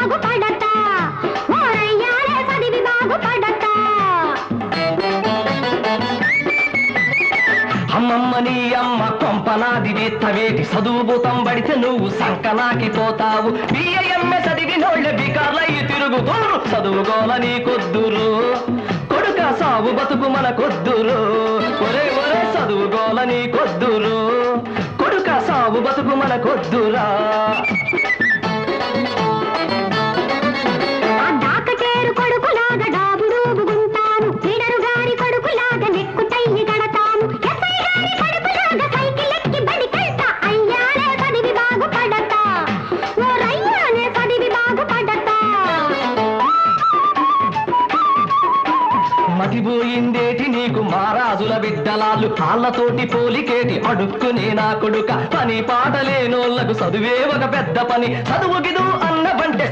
బాగుపడతా ఓరయ్యాలే చదివి బాగుపడతా అమ్మమ్మ నీ అమ్మ కొంపనాది విత్తవేటి చదువు భూతం పడితే నువ్వు సంకనాకి పోతావు బియ్యమ్మె చదివినోళ్ళే బికార్లయ్యి తిరుగుతూరు చదువుకోల నీకొద్దురు కొడుక సాగు బతుకు మనకొద్దురు ఒరే ఒరే చదువుకోల నీకొద్దురు కొడుక సాగు బతుకు మనకొద్దురా ఆ దాకచేరు కొడుకులాగా డాబు డూబుగుంటాను లీడరు గారి కొడుకులాగా నెక్కు తయ్యి గడతాను ఎస్ఐ గారి కొడుకులాగా సైకిల్ ఎక్కి బడికెళ్తా అయ్యాలే చదివి బాగుపడతా ఓరయ్యాలే చదివి బాగుపడతా మతిపోయిందేటి నీకు మారాజుల బిడ్డలాళ్ళు కాళ్ళతోటి పోలికేటి అడుక్కునే నా కొడుక పని పాట లేనోళ్లకు చదువే ఒక పెద్ద పని చదువుగిదు అన్నబంటే